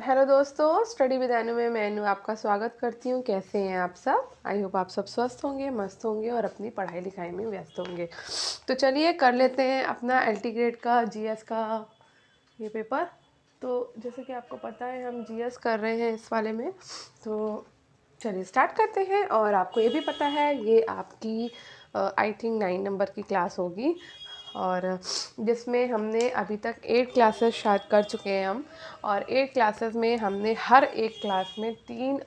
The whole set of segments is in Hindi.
हेलो दोस्तों, स्टडी विद अनु में मैं अनु आपका स्वागत करती हूँ। कैसे हैं आप सब? आई होप आप सब स्वस्थ होंगे, मस्त होंगे और अपनी पढ़ाई लिखाई में व्यस्त होंगे। तो चलिए कर लेते हैं अपना एलटी ग्रेड का जीएस का ये पेपर। तो जैसे कि आपको पता है हम जीएस कर रहे हैं इस वाले में, तो चलिए स्टार्ट करते हैं। और आपको ये भी पता है ये आपकी आई थिंक 9 नंबर की क्लास होगी, और जिसमें हमने अभी तक 8 क्लासेस शायद कर चुके हैं हम। और 8 क्लासेस में हमने हर एक क्लास में 3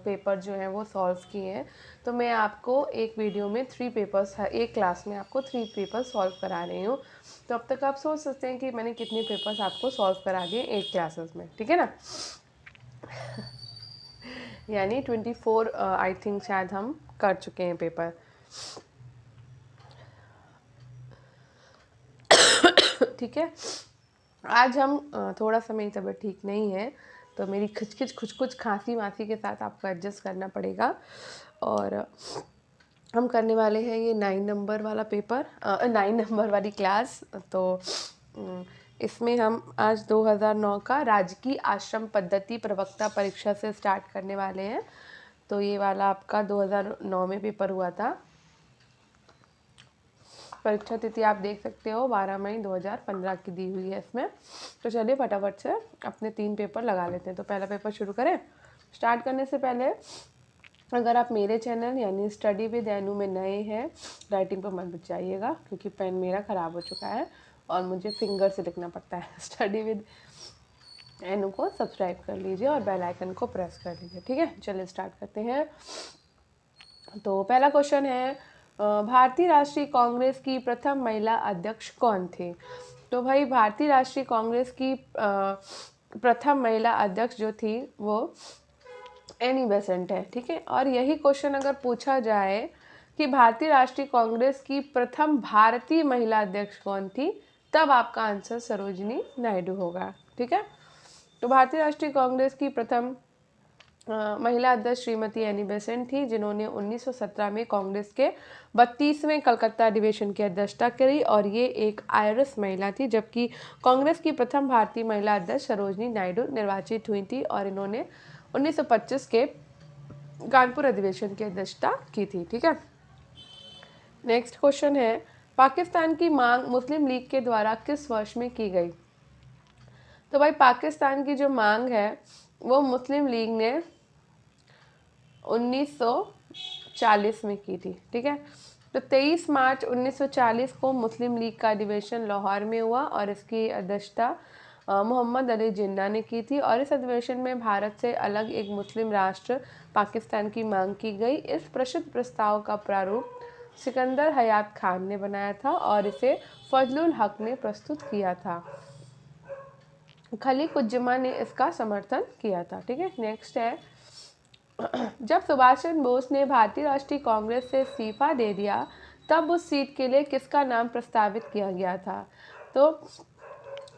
पेपर जो हैं वो सॉल्व किए हैं। तो मैं आपको एक वीडियो में 3 पेपर्स, एक क्लास में आपको 3 पेपर सॉल्व करा रही हूँ। तो अब तक आप सोच सकते हैं कि मैंने कितने पेपर्स आपको सॉल्व करा दिए 8 क्लासेस में, ठीक है ना। यानी 24 आई थिंक शायद हम कर चुके हैं पेपर। ठीक है। आज हम थोड़ा सा मेरी तबीयत ठीक नहीं है, तो मेरी खिचखिच कुछ कुछ खांसी वासी के साथ आपको एडजस्ट करना पड़ेगा। और हम करने वाले हैं ये 9 नंबर वाला पेपर, 9 नंबर वाली क्लास। तो इसमें हम आज 2009 का राजकीय आश्रम पद्धति प्रवक्ता परीक्षा से स्टार्ट करने वाले हैं। तो ये वाला आपका 2009 में पेपर हुआ था। परीक्षा तिथि आप देख सकते हो 12 मई 2015 की दी हुई है इसमें। तो चलिए फटाफट से अपने 3 पेपर लगा लेते हैं। तो पहला पेपर शुरू करें। स्टार्ट करने से पहले अगर आप मेरे चैनल यानी स्टडी विद एनु में नए हैं, राइटिंग पर मत बचाइएगा क्योंकि पेन मेरा ख़राब हो चुका है और मुझे फिंगर से लिखना पड़ता है। स्टडी विद एनु को सब्सक्राइब कर लीजिए और बेल आइकन को प्रेस कर लीजिए, ठीक है। चलिए स्टार्ट करते हैं। तो पहला क्वेश्चन है, भारतीय राष्ट्रीय कांग्रेस की प्रथम महिला अध्यक्ष कौन थी? तो भाई भारतीय राष्ट्रीय कांग्रेस की प्रथम महिला अध्यक्ष जो थी वो एनी बेसेंट है, ठीक है। और यही क्वेश्चन अगर पूछा जाए कि भारतीय राष्ट्रीय कांग्रेस की प्रथम भारतीय महिला अध्यक्ष कौन थी, तब आपका आंसर सरोजिनी नायडू होगा, ठीक है। तो भारतीय राष्ट्रीय कांग्रेस की प्रथम महिला अध्यक्ष श्रीमती एनी बेसेंट थी, जिन्होंने 1917 में कांग्रेस के 32वें कलकत्ता अधिवेशन की अध्यक्षता करी। और ये एक आयरिश महिला थी, जबकि कांग्रेस की प्रथम भारतीय महिला अध्यक्ष सरोजिनी नायडू निर्वाचित हुई थी और इन्होंने 1925 के कानपुर अधिवेशन की अध्यक्षता की थी, ठीक है। नेक्स्ट क्वेश्चन है, पाकिस्तान की मांग मुस्लिम लीग के द्वारा किस वर्ष में की गई? तो भाई पाकिस्तान की जो मांग है वो मुस्लिम लीग ने 1940 में की थी, ठीक है। तो 23 मार्च 1940 को मुस्लिम लीग का अधिवेशन लाहौर में हुआ और इसकी अध्यक्षता मोहम्मद अली जिन्ना ने की थी। और इस अधिवेशन में भारत से अलग एक मुस्लिम राष्ट्र पाकिस्तान की मांग की गई। इस प्रसिद्ध प्रस्ताव का प्रारूप सिकंदर हयात खान ने बनाया था और इसे फजलुल हक ने प्रस्तुत किया था। खलीक उज्जमा ने इसका समर्थन किया था, ठीक है। नेक्स्ट है, जब सुभाष चंद्र बोस ने भारतीय राष्ट्रीय कांग्रेस से इस्तीफा दे दिया तब उस सीट के लिए किसका नाम प्रस्तावित किया गया था? तो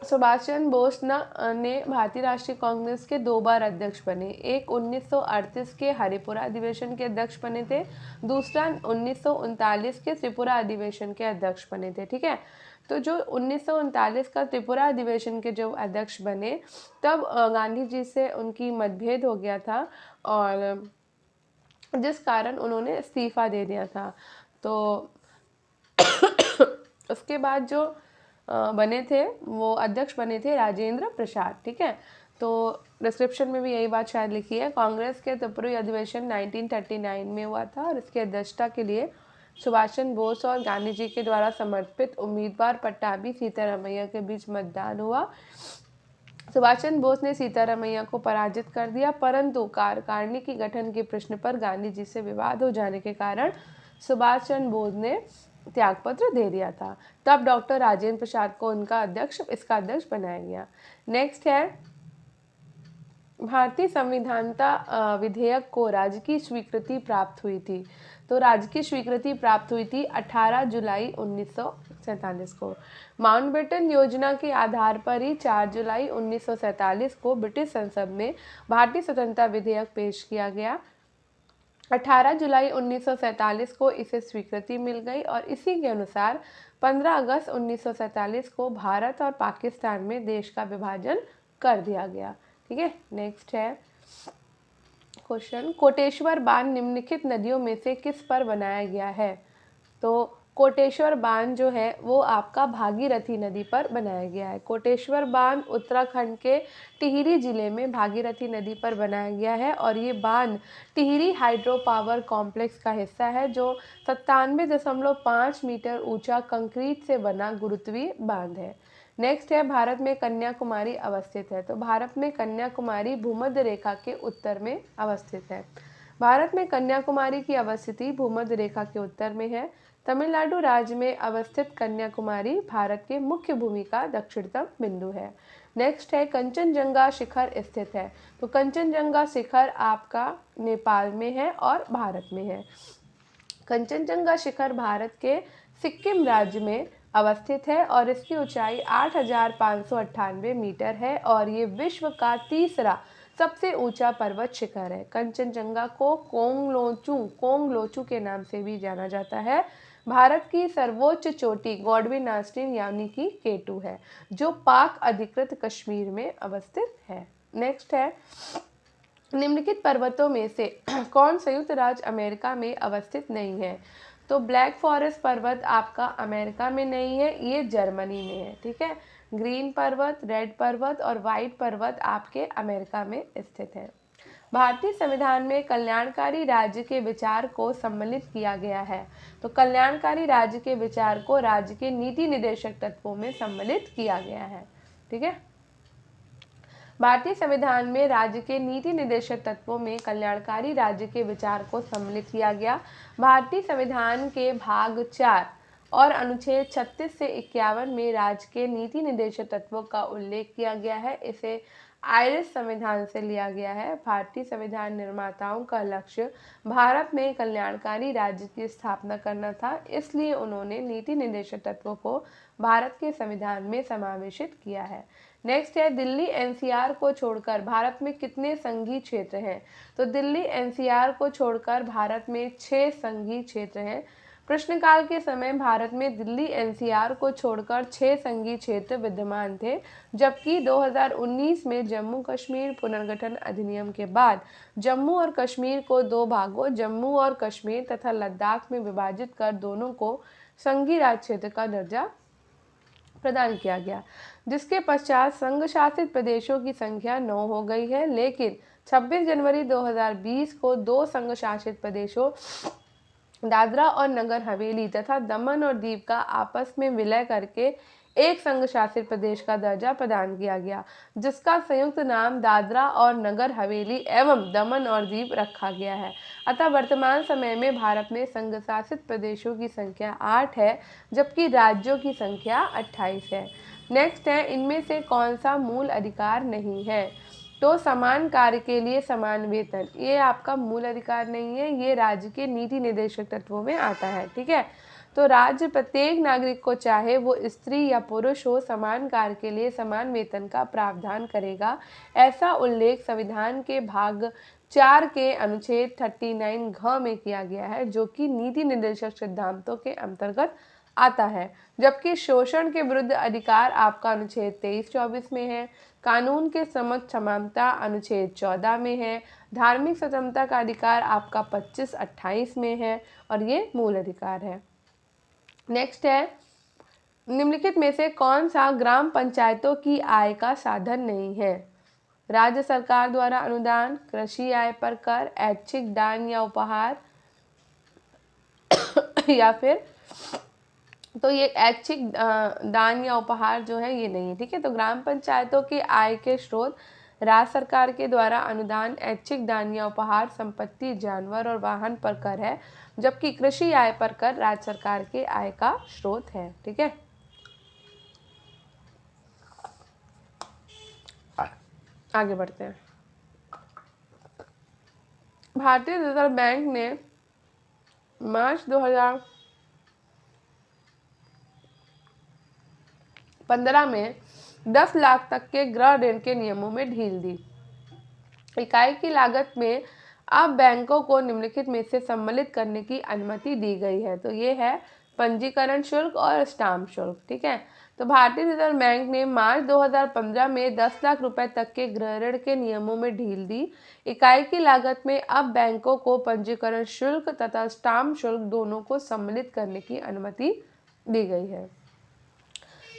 सुभाष चंद्र बोस ने भारतीय राष्ट्रीय कांग्रेस के 2 बार अध्यक्ष बने। एक 1938 के हरिपुरा अधिवेशन के अध्यक्ष बने थे, दूसरा 1939 के त्रिपुरा अधिवेशन के अध्यक्ष बने थे, ठीक है। तो जो 1939 का त्रिपुरा अधिवेशन के जो अध्यक्ष बने, तब गांधी जी से उनकी मतभेद हो गया था और जिस कारण उन्होंने इस्तीफा दे दिया था। तो उसके बाद जो बने थे वो अध्यक्ष बने थे राजेंद्र प्रसाद, ठीक है। तो डिस्क्रिप्शन में भी यही बात शायद लिखी है। कांग्रेस के त्रिपुरी अधिवेशन 1939 में हुआ था और इसकी अध्यक्षता के लिए सुभाष चंद्र बोस और गांधी जी के द्वारा समर्पित उम्मीदवार पट्टाभी सीतारामैया के बीच मतदान हुआ। सुभाष चंद्र बोस ने सीतारामैया को पराजित कर दिया, परंतु कार्यकारिणी की गठन के प्रश्न पर गांधी जी से विवाद हो जाने के कारण सुभाष चंद्र बोस ने त्यागपत्र दे दिया था। तब डॉक्टर राजेंद्र प्रसाद को इसका अध्यक्ष बनाया गया। नेक्स्ट है, भारतीय संविधानता विधेयक को राज्य की स्वीकृति प्राप्त हुई थी। तो राज्य की स्वीकृति प्राप्त हुई थी 18 जुलाई 1947 को। माउंटबेटन योजना के आधार पर ही 4 जुलाई 1947 को ब्रिटिश संसद में भारतीय स्वतंत्रता विधेयक पेश किया गया। 18 जुलाई 1947 को इसे स्वीकृति मिल गई और इसी के अनुसार 15 अगस्त 1947 को भारत और पाकिस्तान में देश का विभाजन कर दिया गया। ठीक है। नेक्स्ट है क्वेश्चन, कोटेश्वर बांध निम्नलिखित नदियों में से किस पर बनाया गया है? तो कोटेश्वर बांध जो है वो आपका भागीरथी नदी पर बनाया गया है। कोटेश्वर बांध उत्तराखंड के टिहरी जिले में भागीरथी नदी पर बनाया गया है और ये बांध टिहरी हाइड्रो पावर कॉम्प्लेक्स का हिस्सा है जो 97.5 मीटर ऊंचा कंक्रीट से बना गुरुत्वीय बांध है। नेक्स्ट है, भारत में कन्याकुमारी अवस्थित है। तो भारत में कन्याकुमारी भूमध्य रेखा के उत्तर में अवस्थित है। भारत में कन्याकुमारी की अवस्थिति भूमध्य रेखा के उत्तर में है। तमिलनाडु राज्य में अवस्थित कन्याकुमारी भारत के मुख्य भूमि का दक्षिणतम बिंदु है। नेक्स्ट है, कंचनजंगा शिखर स्थित है। तो कंचनजंगा शिखर आपका नेपाल में है और भारत में है। कंचनजंगा शिखर भारत के सिक्किम राज्य में अवस्थित है और इसकी ऊंचाई 8,598 मीटर है और ये विश्व का तीसरा सबसे ऊंचा पर्वत शिखर है। कंचनजंगा को कोंगलोचू के नाम से भी जाना जाता है। भारत की सर्वोच्च चोटी गॉडविन ऑस्टिन यानी कि K2 है जो पाक अधिकृत कश्मीर में अवस्थित है। नेक्स्ट है, निम्नलिखित पर्वतों में से कौन संयुक्त राज्य अमेरिका में अवस्थित नहीं है? तो ब्लैक फॉरेस्ट पर्वत आपका अमेरिका में नहीं है, ये जर्मनी में है। ठीक है, ग्रीन पर्वत, रेड पर्वत और वाइट पर्वत आपके अमेरिका में स्थित है। भारतीय संविधान में कल्याणकारी राज्य के विचार को सम्मिलित किया गया है। तो कल्याणकारी राज्य के विचार को राज्य के नीति निर्देशक तत्वों में सम्मिलित किया गया है। ठीक है, भारतीय संविधान में राज्य के नीति निर्देशक तत्वों में कल्याणकारी राज्य के विचार को सम्मिलित किया गया। भारतीय संविधान के भाग 4 और अनुच्छेद 36 से 51 में राज्य के नीति निर्देशक तत्वों का उल्लेख किया गया है। इसे आयरिश संविधान से लिया गया है। भारतीय संविधान निर्माताओं का लक्ष्य भारत में कल्याणकारी राज्य की स्थापना करना था, इसलिए उन्होंने नीति निर्देशक तत्वों को भारत के संविधान में समावेशित किया है। नेक्स्ट है, दिल्ली NCR को छोड़कर भारत में कितने संघीय क्षेत्र हैं? तो दिल्ली NCR को छोड़कर भारत में 6 संघीय क्षेत्र हैं। प्रश्नकाल के समय भारत में दिल्ली NCR को छोड़कर 6 संघीय क्षेत्र विद्यमान थे, जबकि 2019 में जम्मू कश्मीर पुनर्गठन अधिनियम के बाद जम्मू और कश्मीर को 2 भागों जम्मू और कश्मीर तथा लद्दाख में विभाजित कर दोनों को संघीय राज्य क्षेत्र का दर्जा प्रदान किया गया, जिसके पश्चात संघ शासित प्रदेशों की संख्या 9 हो गई है। लेकिन 26 जनवरी 2020 को 2 संघ शासित प्रदेशों दादरा और नगर हवेली तथा दमन और दीव का आपस में विलय करके एक संघ शासित प्रदेश का दर्जा प्रदान किया गया, जिसका संयुक्त नाम दादरा और नगर हवेली एवं दमन और दीव रखा गया है। अतः वर्तमान समय में भारत में संघ शासित प्रदेशों की संख्या 8 है, जबकि राज्यों की संख्या 28 है। नेक्स्ट है, इनमें से कौन सा मूल अधिकार नहीं है? तो समान कार्य के लिए समान वेतन, ये आपका मूल अधिकार नहीं है, ये राज्य के नीति निर्देशक तत्वों में आता है। ठीक है, तो राज्य प्रत्येक नागरिक को चाहे वो स्त्री या पुरुष हो समान कार्य के लिए समान वेतन का प्रावधान करेगा। ऐसा उल्लेख संविधान के भाग 4 के अनुच्छेद 39 घ में किया गया है, जो कि नीति निर्देशक सिद्धांतों के अंतर्गत आता है। जबकि शोषण के विरुद्ध अधिकार आपका अनुच्छेद 23-24 में है। कानून के समक्ष समानता अनुच्छेद 14 में है। धार्मिक स्वतंत्रता का अधिकार आपका 25-28 में है और ये मूल अधिकार है। नेक्स्ट है, निम्नलिखित में से कौन सा ग्राम पंचायतों की आय का साधन नहीं है? राज्य सरकार द्वारा अनुदान, कृषि आय पर कर, ऐच्छिक दान या उपहार या फिर तो ये ऐच्छिक दान या उपहार जो है ये नहीं है। ठीक है, तो ग्राम पंचायतों के आय के स्रोत राज्य सरकार के द्वारा अनुदान, ऐच्छिक दान या उपहार, संपत्ति, जानवर और वाहन पर कर है, जबकि कृषि आय पर कर राज्य सरकार के आय का स्रोत है। ठीक है, आगे बढ़ते हैं। भारतीय रिजर्व बैंक ने मार्च 2015 में 10 लाख तक के गृह ऋण के नियमों में ढील दी। इकाई की लागत में अब बैंकों को निम्नलिखित में से सम्मिलित करने की अनुमति दी गई है। तो ये है पंजीकरण शुल्क और स्टाम्प शुल्क। ठीक है, तो भारतीय रिजर्व बैंक ने मार्च 2015 में 10 लाख रुपए तक के गृह ऋण के नियमों में ढील दी। इकाई की लागत में अब बैंकों को पंजीकरण शुल्क तथा स्टाम्प शुल्क दोनों को सम्मिलित करने की अनुमति दी गई है।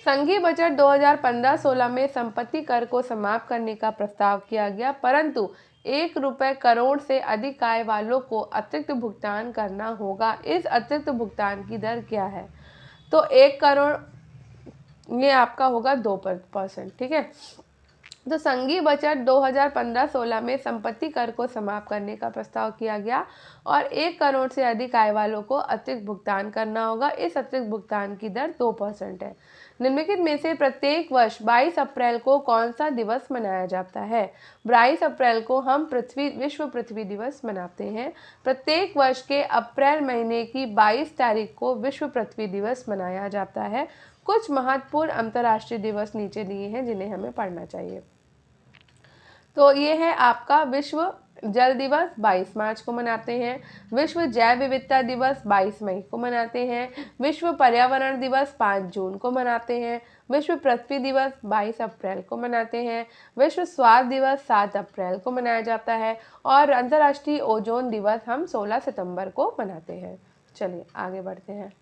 संघीय बजट 2015-16 में संपत्ति कर को समाप्त करने का प्रस्ताव किया गया, परंतु ₹1 करोड़ से अधिक आय वालों को अतिरिक्त भुगतान करना होगा। इस अतिरिक्त भुगतान की दर क्या है? तो 1 करोड़ ये आपका होगा 2%, ठीक है। तो संघीय बजट 2015-16 में संपत्ति कर को समाप्त करने का प्रस्ताव किया गया और 1 करोड़ से अधिक आय वालों को अतिरिक्त भुगतान करना होगा। इस अतिरिक्त भुगतान की दर 2% है। निम्नलिखित में से प्रत्येक वर्ष 22 अप्रैल को कौन सा दिवस मनाया जाता है? 22 अप्रैल को हम विश्व पृथ्वी दिवस मनाते हैं। प्रत्येक वर्ष के अप्रैल महीने की 22 तारीख को विश्व पृथ्वी दिवस मनाया जाता है। कुछ महत्वपूर्ण अंतर्राष्ट्रीय दिवस नीचे दिए हैं जिन्हें हमें पढ़ना चाहिए। तो ये है आपका विश्व जल दिवस 22 मार्च को मनाते हैं। विश्व जैव विविधता दिवस 22 मई को मनाते हैं। विश्व पर्यावरण दिवस 5 जून को मनाते हैं। विश्व पृथ्वी दिवस 22 अप्रैल को मनाते हैं। विश्व स्वास्थ्य दिवस 7 अप्रैल को मनाया जाता है और अंतर्राष्ट्रीय ओजोन दिवस हम 16 सितंबर को मनाते हैं। चलिए आगे बढ़ते हैं।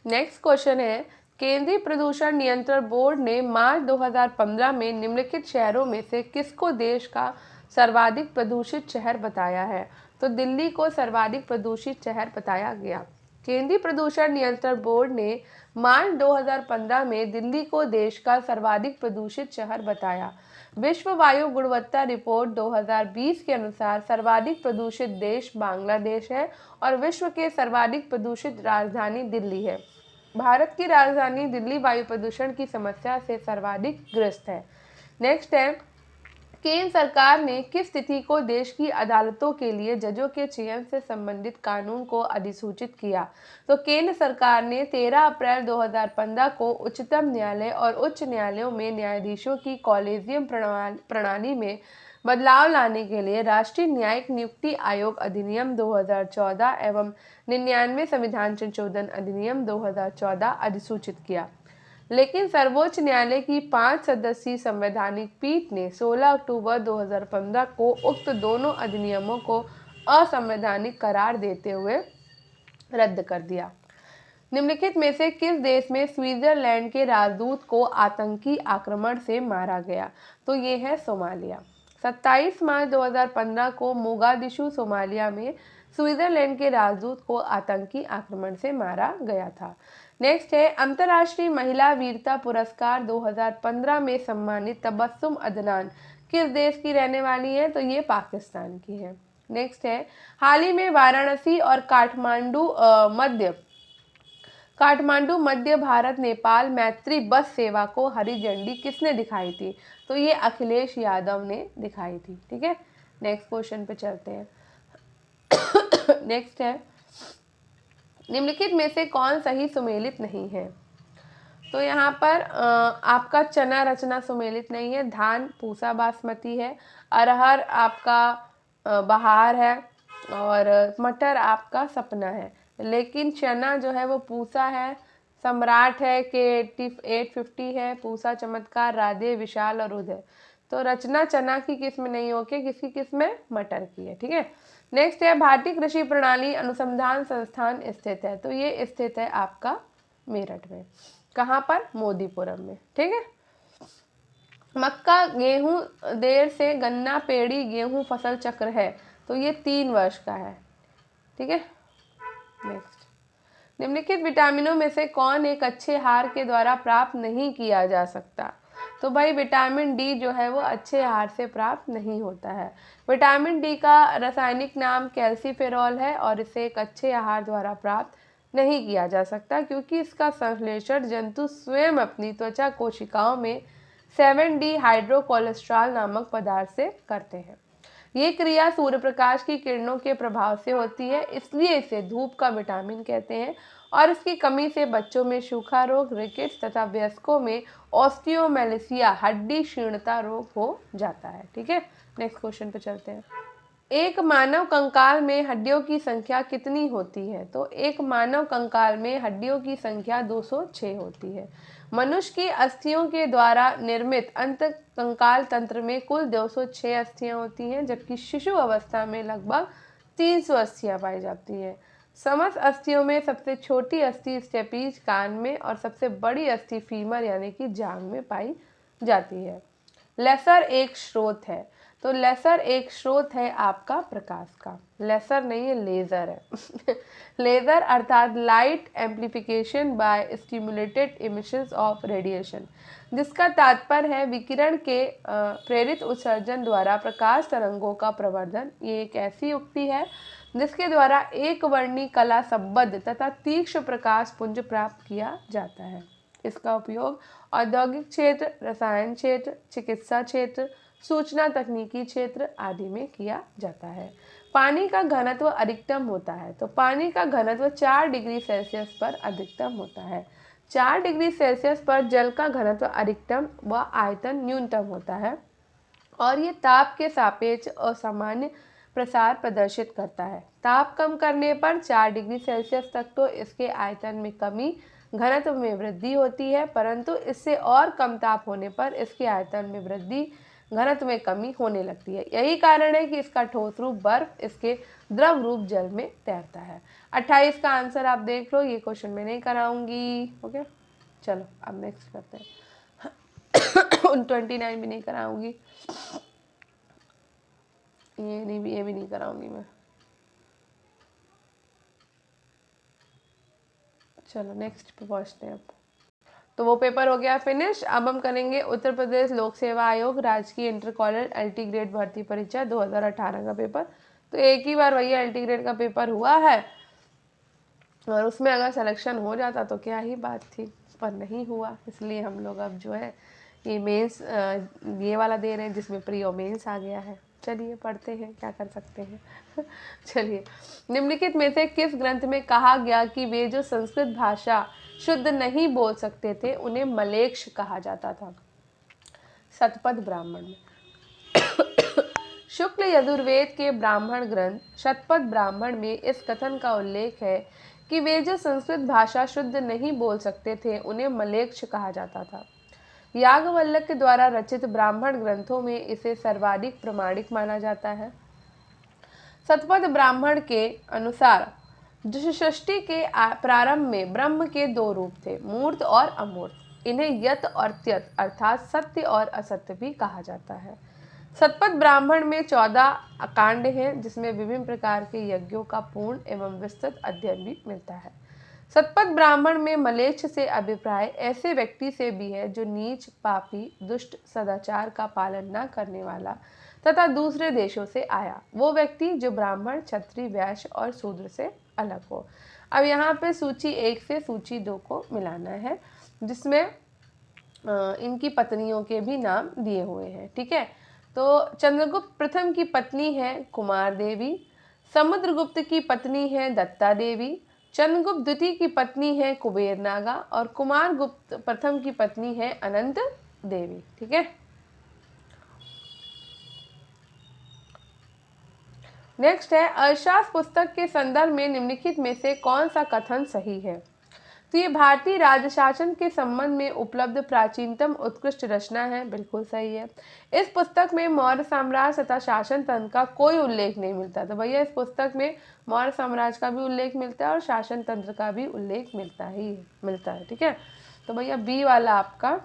नेक्स्ट क्वेश्चन है, केंद्रीय प्रदूषण नियंत्रण बोर्ड ने मार्च 2015 में निम्नलिखित शहरों में से किसको देश का सर्वाधिक प्रदूषित शहर बताया है? तो दिल्ली को सर्वाधिक प्रदूषित शहर बताया गया। केंद्रीय प्रदूषण नियंत्रण बोर्ड ने मार्च 2015 में दिल्ली को देश का सर्वाधिक प्रदूषित शहर बताया। विश्व वायु गुणवत्ता रिपोर्ट 2020 के अनुसार सर्वाधिक प्रदूषित देश बांग्लादेश है और विश्व के सर्वाधिक प्रदूषित राजधानी दिल्ली है। भारत की राजधानी दिल्ली वायु प्रदूषण की समस्या से सर्वाधिक ग्रस्त है। नेक्स्ट है, केंद्र सरकार ने किस तिथि को देश की अदालतों के लिए जजों के चयन से संबंधित कानून को अधिसूचित किया? तो केंद्र सरकार ने 13 अप्रैल 2015 को उच्चतम न्यायालय और उच्च न्यायालयों में न्यायाधीशों की कॉलेजियम प्रणाली में बदलाव लाने के लिए राष्ट्रीय न्यायिक नियुक्ति आयोग अधिनियम 2014 एवं 99 संविधान संशोधन अधिनियम 2014 अधिसूचित किया। लेकिन सर्वोच्च न्यायालय की 5 सदस्यीय संवैधानिक पीठ ने 16 अक्टूबर 2015 को उक्त दोनों अधिनियमों को असंवैधानिक करार देते हुए रद्द कर दिया। निम्नलिखित में से किस देश में स्विट्जरलैंड के राजदूत को आतंकी आक्रमण से मारा गया? तो ये है सोमालिया। 27 मार्च 2015 को मोगादिशु सोमालिया में स्विट्जरलैंड के राजदूत को आतंकी आक्रमण से मारा गया था। नेक्स्ट है, अंतर्राष्ट्रीय महिला वीरता पुरस्कार 2015 में सम्मानित तबस्सुम अदनान किस देश की रहने वाली है? तो ये पाकिस्तान की है। नेक्स्ट है, हाल ही में वाराणसी और काठमांडू मध्य भारत नेपाल मैत्री बस सेवा को हरी झंडी किसने दिखाई थी? तो ये अखिलेश यादव ने दिखाई थी। ठीक है, नेक्स्ट क्वेश्चन पे चलते हैं। नेक्स्ट है, निम्नलिखित में से कौन सही सुमेलित नहीं है? तो यहाँ पर आपका चना रचना सुमेलित नहीं है, धान पूसा बासमती है, अरहर आपका बहार है और मटर आपका सपना है। लेकिन चना जो है वो पूसा है, सम्राट है, के 850 है, पूसा चमत्कार, राधे, विशाल और उदय। तो रचना चना की किस्म नहीं होके किसकी किस्म है? मटर की है। ठीक है, नेक्स्ट है, भारतीय कृषि प्रणाली अनुसंधान संस्थान स्थित है? तो ये स्थित है आपका मेरठ में। कहाँ पर? मोदीपुरम में। ठीक है, मक्का, गेहूं, देर से गन्ना, पेड़ी, गेहूं फसल चक्र है? तो ये 3 वर्ष का है। ठीक है, नेक्स्ट, निम्नलिखित विटामिनों में से कौन एक अच्छे आहार के द्वारा प्राप्त नहीं किया जा सकता? तो भाई विटामिन डी जो है वो अच्छे आहार से प्राप्त नहीं होता है। विटामिन डी का रासायनिक नाम कैल्सीफेरॉल है और इसे एक अच्छे आहार द्वारा प्राप्त नहीं किया जा सकता क्योंकि इसका संश्लेषण जंतु स्वयं अपनी त्वचा कोशिकाओं में 7D हाइड्रोकोलेस्ट्रॉल नामक पदार्थ से करते हैं। ये क्रिया सूर्य प्रकाश की किरणों के प्रभाव से होती है, इसलिए इसे धूप का विटामिन कहते हैं और इसकी कमी से बच्चों में सूखा रोग, रिकेट्स तथा वयस्कों में ऑस्टियोमेलेसिया हड्डी क्षीणता रोग हो जाता है। ठीक है, नेक्स्ट क्वेश्चन पे चलते हैं। एक मानव कंकाल में हड्डियों की संख्या कितनी होती है? तो एक मानव कंकाल में हड्डियों की संख्या 206 होती है। मनुष्य की अस्थियों के द्वारा निर्मित अंत कंकाल तंत्र में कुल 206 अस्थियां होती हैं, जबकि शिशु अवस्था में लगभग 300 अस्थियां पाई जाती हैं। समस्त अस्थियों में सबसे छोटी अस्थि स्टेपीज कान में और सबसे बड़ी अस्थि फीमर यानी कि जांघ में पाई जाती है। लेसर एक स्रोत है, तो लेसर एक स्रोत है आपका प्रकाश का, लेसर नहीं है लेजर है लेजर अर्थात light amplification by stimulated emissions of radiation, जिसका तात्पर्य है विकिरण के प्रेरित उत्सर्जन द्वारा प्रकाश तरंगों का प्रवर्धन। ये एक ऐसी युक्ति है जिसके द्वारा एक वर्णी कला संबद्ध तथा तीक्ष्ण प्रकाश पुंज प्राप्त किया जाता है। इसका उपयोग औद्योगिक क्षेत्र, रसायन क्षेत्र, चिकित्सा क्षेत्र, सूचना तकनीकी क्षेत्र आदि में किया जाता है। पानी का घनत्व अधिकतम होता है, तो पानी का घनत्व 4 डिग्री सेल्सियस पर अधिकतम होता है। 4 डिग्री सेल्सियस पर जल का घनत्व अधिकतम व आयतन न्यूनतम होता है और ये ताप के सापेक्ष असामान्य प्रसार प्रदर्शित करता है। ताप कम करने पर 4 डिग्री सेल्सियस तक तो इसके आयतन में कमी, घनत्व में वृद्धि होती है, परंतु इससे और कम ताप होने पर इसके आयतन में वृद्धि, घनत्व में कमी होने लगती है। यही कारण है कि इसका ठोस रूप बर्फ, इसके द्रव रूप जल में तैरता है। 28 का आंसर आप देख लो, ये क्वेश्चन मैं नहीं कराऊंगी। ओके, चलो अब नेक्स्ट करते हैं 29 भी नहीं कराऊंगी, ये भी नहीं कराऊंगी मैं। चलो नेक्स्ट पे पहुँचते हैं अब। तो वो पेपर हो गया फिनिश। अब हम करेंगे उत्तर प्रदेश लोक सेवा आयोग राजकीय इंटर कॉलेज एलटी ग्रेड भर्ती परीक्षा 2018 का पेपर। तो एक ही बार भैया एलटी ग्रेड का पेपर हुआ है और उसमें अगर सिलेक्शन हो जाता तो क्या ही बात थी, पर नहीं हुआ, इसलिए हम लोग अब जो है ये मेंस ये वाला दे रहे हैं जिसमें प्री और मेंस आ गया है। चलिए पढ़ते हैं, क्या कर सकते हैं चलिए, निम्नलिखित में से किस ग्रंथ में कहा गया कि वे जो संस्कृत भाषा शुद्ध नहीं बोल सकते थे उन्हें मलेच्छ कहा जाता था? शतपथ ब्राह्मण में शुक्ल यजुर्वेद के ब्राह्मण ग्रंथ शतपथ ब्राह्मण में इस कथन का उल्लेख है कि वे जो संस्कृत भाषा शुद्ध नहीं बोल सकते थे उन्हें मलेच्छ कहा जाता था। याज्ञवल्क्य के द्वारा रचित ब्राह्मण ग्रंथों में इसे सर्वाधिक प्रमाणिक माना जाता है। शतपथ ब्राह्मण के अनुसार षष्ठी के प्रारंभ में ब्रह्म के 2 रूप थे, मूर्त और अमूर्त। इन्हें यत और त्यत अर्थात सत्य और असत्य भी कहा जाता है। शतपथ ब्राह्मण में 14 कांड हैं, जिसमें विभिन्न प्रकार के यज्ञों का पूर्ण एवं विस्तृत अध्ययन भी मिलता है। शतपथ ब्राह्मण में मलेच्छ से अभिप्राय ऐसे व्यक्ति से भी है जो नीच, पापी, दुष्ट, सदाचार का पालन न करने वाला तथा दूसरे देशों से आया, वो व्यक्ति जो ब्राह्मण, क्षत्रिय, वैश्य और शूद्र से अलग हो। अब यहाँ पे सूची 1 से सूची 2 को मिलाना है, जिसमें इनकी पत्नियों के भी नाम दिए हुए हैं। ठीक है, तो चंद्रगुप्त प्रथम की पत्नी है कुमार देवी, समुद्रगुप्त की पत्नी है दत्ता देवी, चंद्रगुप्त द्वितीय की पत्नी है कुबेर नागा और कुमार गुप्त प्रथम की पत्नी है अनंत देवी। ठीक है, नेक्स्ट है अर्थशास्त्र पुस्तक के संदर्भ में निम्नलिखित में से कौन सा कथन सही है? तो ये भारतीय राज्य शासन के संबंध में उपलब्ध प्राचीनतम उत्कृष्ट रचना है, बिल्कुल सही है। इस पुस्तक में मौर्य साम्राज्य तथा शासन तंत्र का कोई उल्लेख नहीं मिलता, तो भैया इस पुस्तक में मौर्य साम्राज्य का भी उल्लेख मिलता है और शासन तंत्र का भी उल्लेख मिलता है। ठीक है, तो भैया बी वाला आपका,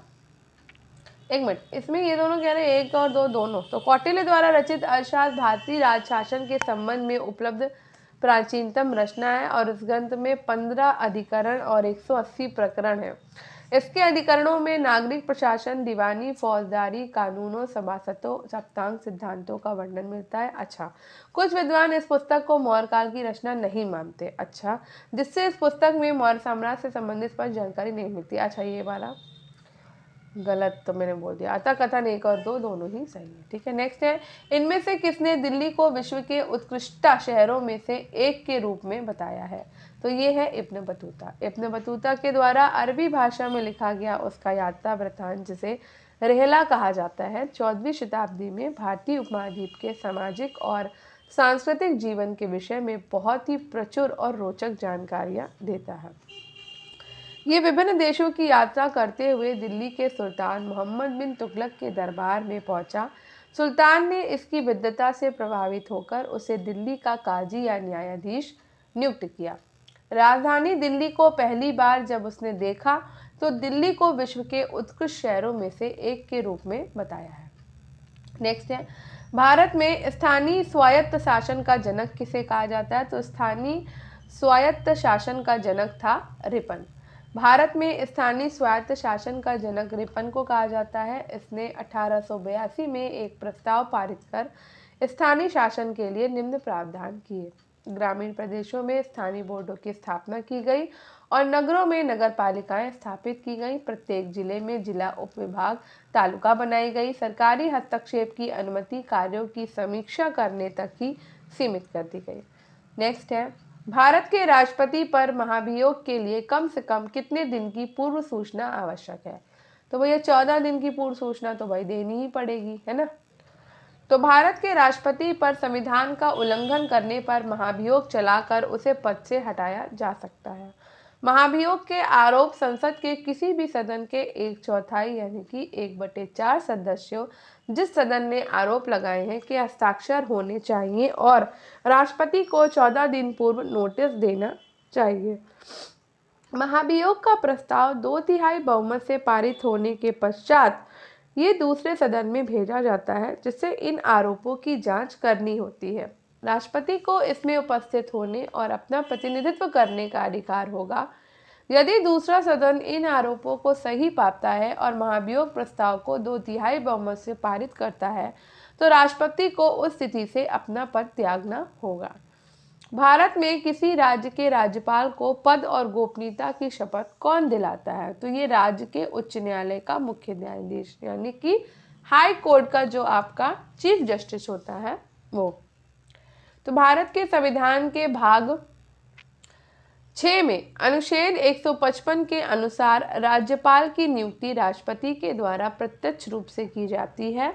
एक मिनट, इसमें ये दोनों कह रहे हैं 1 और 2 दोनों। तो कौटिल्य द्वारा रचित अर्थशास्त्र भारतीय राज शासन के संबंध में उपलब्ध प्राचीनतम रचना है और इस ग्रंथ में 15 अधिकरण और 180 प्रकरण है। इसके अधिकरणों में नागरिक प्रशासन, दीवानी, फौजदारी, कानूनों, सभासदों, सप्तांग सिद्धांतों का वर्णन मिलता है। अच्छा, कुछ विद्वान इस पुस्तक को मौर्य काल की रचना नहीं मानते। अच्छा, जिससे इस पुस्तक में मौर्य साम्राज्य से संबंधित पर जानकारी नहीं मिलती। अच्छा, ये वाला गलत तो मैंने बोल दिया, अतः कथन 1 और 2 दोनों ही सही है। ठीक है, नेक्स्ट है इनमें से किसने दिल्ली को विश्व के उत्कृष्ट शहरों में से एक के रूप में बताया है? तो ये है इब्न बतूता। इब्न बतूता के द्वारा अरबी भाषा में लिखा गया उसका यात्रा वृत्तांत, जिसे रेहला कहा जाता है, 14वीं शताब्दी में भारतीय उपमहाद्वीप के सामाजिक और सांस्कृतिक जीवन के विषय में बहुत ही प्रचुर और रोचक जानकारियाँ देता है। ये विभिन्न देशों की यात्रा करते हुए दिल्ली के सुल्तान मोहम्मद बिन तुगलक के दरबार में पहुंचा। सुल्तान ने इसकी विद्वता से प्रभावित होकर उसे दिल्ली का काजी या न्यायाधीश नियुक्त किया। राजधानी दिल्ली को पहली बार जब उसने देखा तो दिल्ली को विश्व के उत्कृष्ट शहरों में से एक के रूप में बताया है। नेक्स्ट है, भारत में स्थानीय स्वायत्त शासन का जनक किसे कहा जाता है? तो स्थानीय स्वायत्त शासन का जनक था रिपन। भारत में स्थानीय स्वायत्त शासन का जनक रिपन को कहा जाता है। इसने 1882 में एक प्रस्ताव पारित कर स्थानीय शासन के लिए निम्न प्रावधान किए। ग्रामीण प्रदेशों में स्थानीय बोर्डों की स्थापना की गई और नगरों में नगरपालिकाएं स्थापित की गई। प्रत्येक जिले में जिला उपविभाग तालुका बनाई गई। सरकारी हस्तक्षेप की अनुमति कार्यों की समीक्षा करने तक ही सीमित कर दी गई। नेक्स्ट है, भारत के राष्ट्रपति पर महाभियोग के लिए कम से कम कितने दिन की पूर्व सूचना आवश्यक है? तो भैया 14 दिन की पूर्व सूचना तो भाई देनी ही पड़ेगी, है ना। तो भारत के राष्ट्रपति पर संविधान का उल्लंघन करने पर महाभियोग चलाकर उसे पद से हटाया जा सकता है। महाभियोग के आरोप संसद के किसी भी सदन के 1/4 यानी कि 1/4 सदस्यों जिस सदन ने आरोप लगाए हैं के हस्ताक्षर होने चाहिए और राष्ट्रपति को 14 दिन पूर्व नोटिस देना चाहिए। महाभियोग का प्रस्ताव 2/3 बहुमत से पारित होने के पश्चात ये दूसरे सदन में भेजा जाता है जिससे इन आरोपों की जांच करनी होती है। राष्ट्रपति को इसमें उपस्थित होने और अपना प्रतिनिधित्व करने का अधिकार होगा। यदि दूसरा सदन इन आरोपों को सही पाता है और महाभियोग प्रस्ताव को 2/3 बहुमत से पारित करता है तो राष्ट्रपति को उस स्थिति से अपना पद त्यागना होगा। भारत में किसी राज्य के राज्यपाल को पद और गोपनीयता की शपथ कौन दिलाता है? तो ये राज्य के उच्च न्यायालय का मुख्य न्यायाधीश यानी कि हाई कोर्ट का जो आपका चीफ जस्टिस होता है वो। तो भारत के संविधान के भाग 6 में अनुच्छेद 155 के अनुसार राज्यपाल की नियुक्ति राष्ट्रपति के द्वारा प्रत्यक्ष रूप से की जाती है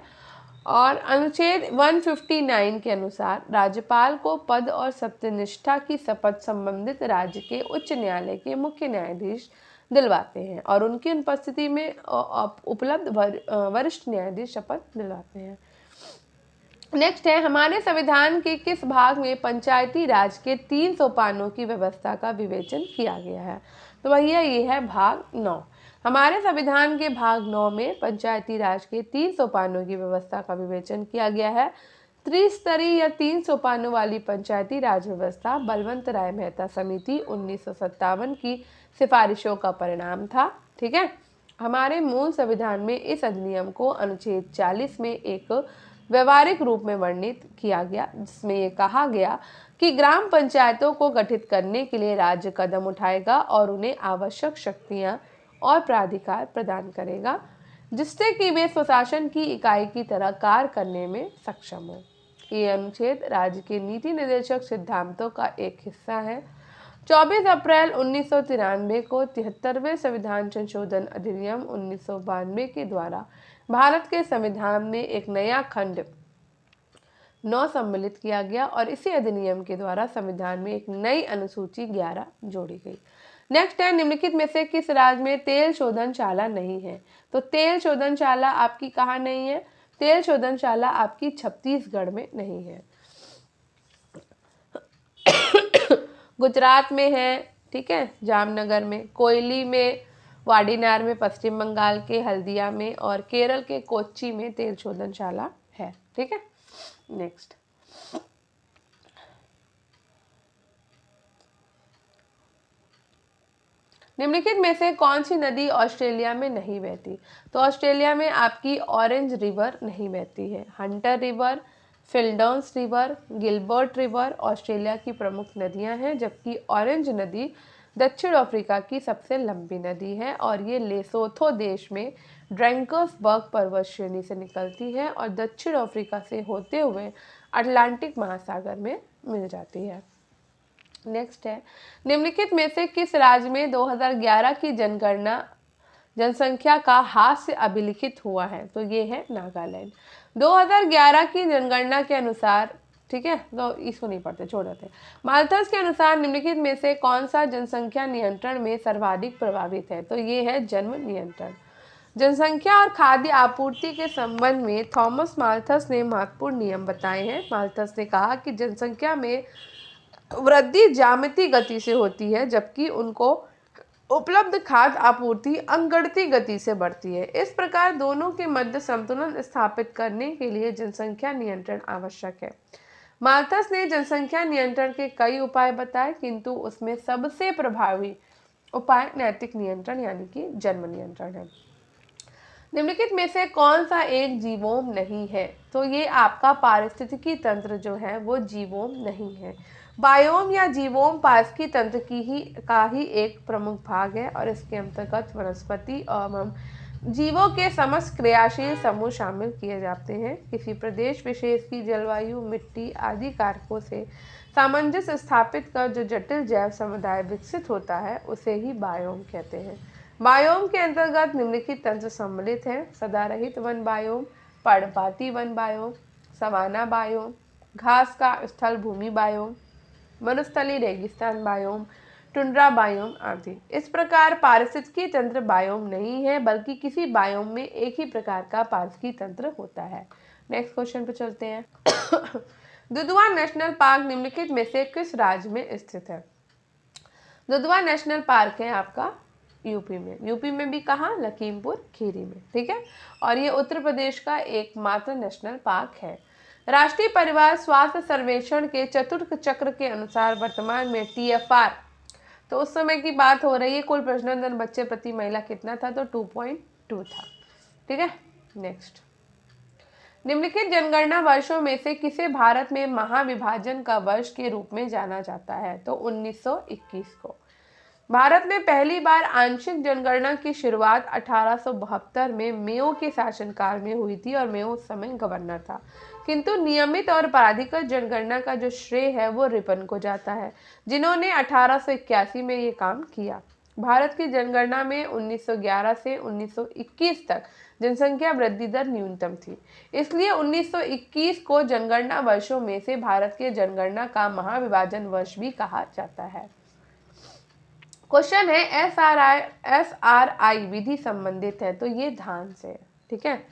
और अनुच्छेद 159 के अनुसार राज्यपाल को पद और सत्यनिष्ठा की शपथ संबंधित राज्य के उच्च न्यायालय के मुख्य न्यायाधीश दिलवाते हैं और उनकी उपस्थिति में उपलब्ध वरिष्ठ न्यायाधीश शपथ दिलवाते हैं। नेक्स्ट है, हमारे संविधान के किस भाग में पंचायती राज के 3 सोपानों की व्यवस्था का विवेचन किया गया है? तो भैया ये है भाग 9। हमारे संविधान के भाग 9 में पंचायती राज के 3 सोपानों की व्यवस्था का विवेचन किया गया है। त्रिस्तरीय या 3 सोपानों वाली पंचायती राज व्यवस्था बलवंत राय मेहता समिति 1957 की सिफारिशों का परिणाम था। ठीक है, हमारे मूल संविधान में इस अधिनियम को अनुच्छेद 40 में एक व्यवहारिक रूप में वर्णित किया गया जिसमें ये कहा गया कि ग्राम पंचायतों को गठित करने के लिए राज्य कदम उठाएगा और उन्हें आवश्यक शक्तियां और प्राधिकार प्रदान करेगा जिससे कि वे स्वशासन की इकाई की तरह कार्य करने में सक्षम हो। ये अनुच्छेद राज्य के नीति निर्देशक सिद्धांतों का एक हिस्सा है। 24 अप्रैल 1993 को 73वें संविधान संशोधन अधिनियम 1992 के द्वारा भारत के संविधान में एक नया खंड 9 सम्मिलित किया गया और इसी अधिनियम के द्वारा संविधान में एक नई अनुसूची 11 जोड़ी गई। नेक्स्ट है, निम्नलिखित में से किस राज्य में तेल शोधनशाला नहीं है? तो तेल शोधनशाला आपकी कहाँ नहीं है? तेल शोधनशाला आपकी छत्तीसगढ़ में नहीं है, गुजरात में है। ठीक है, जामनगर में, कोयली में, वाडीनार में पश्चिम बंगाल के हल्दिया में और केरल के कोच्चि में तेल शोधनशाला है। ठीक है, नेक्स्ट, निम्नलिखित में से कौन सी नदी ऑस्ट्रेलिया में नहीं बहती? तो ऑस्ट्रेलिया में आपकी ऑरेंज रिवर नहीं बहती है। Hunter river, fielders river, Gilbert river Australia की प्रमुख नदियां हैं जबकि ऑरेंज नदी दक्षिण अफ्रीका की सबसे लंबी नदी है और ये लेसोथो देश में ड्रैंकर्सबर्ग पर्वत श्रेणी से निकलती है और दक्षिण अफ्रीका से होते हुए अटलांटिक महासागर में मिल जाती है। नेक्स्ट है, निम्नलिखित में से किस राज्य में 2011 की जनसंख्या का हास्य अभिलिखित हुआ है? तो ये है नागालैंड। 2011 की जनगणना के अनुसार ठीक है, तो इसको नहीं पढ़ते, छोड़ देते। माल्थस के अनुसार निम्नलिखित में से कौन सा जनसंख्या नियंत्रण में सर्वाधिक प्रभावित है? तो ये है जन्म नियंत्रण। जनसंख्या और खाद्य आपूर्ति के संबंध में थॉमस माल्थस ने महत्वपूर्ण नियम बताए हैं। माल्थस ने कहा कि जनसंख्या में वृद्धि ज्यामितीय गति से होती है, जबकि उनको उपलब्ध खाद्य आपूर्ति अंकगणितीय गति से बढ़ती है। इस प्रकार दोनों के मध्य संतुलन स्थापित करने के लिए जनसंख्या नियंत्रण आवश्यक है। माल्थस ने जनसंख्या नियंत्रण के कई उपाय बताए, किंतु उसमें सबसे प्रभावी उपाय नैतिक नियंत्रण यानी कि जन्म नियंत्रण है। निम्नलिखित में से कौन सा एक जीवोम नहीं है? तो ये आपका पारिस्थितिकी तंत्र जो है वो जीवोम नहीं है। बायोम या जीवोम पारिस्थितिकी तंत्र का ही एक प्रमुख भाग है और इसके अंतर्गत वनस्पति एवं जीवों के समस्त क्रियाशील समूह शामिल किए जाते हैं। किसी प्रदेश विशेष की जलवायु, मिट्टी आदि कारकों से सामंजस्य स्थापित कर जो जटिल जैव समुदाय विकसित होता है उसे ही बायोम कहते हैं। बायोम के अंतर्गत निम्नलिखित तंत्र सम्मिलित हैं: सदारहित वन बायोम, पर्णपाती वन बायोम, सवाना बायोम, घास का स्थल भूमि बायोम, मरुस्थलीय रेगिस्तान बायोम, टुंड्रा बायोम आदि। इस प्रकार पारिस्थितिकी तंत्र बायोम नहीं है, बल्कि किसी बायोम में एक ही प्रकार का पारिस्थितिकी तंत्र होता है। नेक्स्ट क्वेश्चन पे चलते हैं। दुधवा नेशनल पार्क निम्नलिखित में से किस राज्य में स्थित है? दुधवा नेशनल पार्क है आपका यूपी में। यूपी में भी कहाँ? लखीमपुर खीरी में, ठीक है। और ये उत्तर प्रदेश का एकमात्र नेशनल पार्क है। राष्ट्रीय परिवार स्वास्थ्य सर्वेक्षण के चतुर्थ चक्र के अनुसार वर्तमान में TFR, तो उस समय की बात हो रही है, कुल प्रजनन बच्चे प्रति महिला कितना था? तो 2.2 था, ठीक है। नेक्स्ट, निम्नलिखित जनगणना वर्षों में से किसे भारत में महाविभाजन का वर्ष के रूप में जाना जाता है? तो 1921 को। भारत में पहली बार आंशिक जनगणना की शुरुआत 1872 में मेयो के शासनकाल में हुई थी और मेयो उस समय गवर्नर था। किंतु नियमित और प्राधिकृत जनगणना का जो श्रेय है वो रिपन को जाता है, जिन्होंने 1881 में ये काम किया। भारत की जनगणना में 1911 से 1921 तक जनसंख्या वृद्धि दर न्यूनतम थी, इसलिए 1921 को जनगणना वर्षों में से भारत के जनगणना का महाविभाजन वर्ष भी कहा जाता है। क्वेश्चन है SRI विधि संबंधित है, तो ये धान से, ठीक है।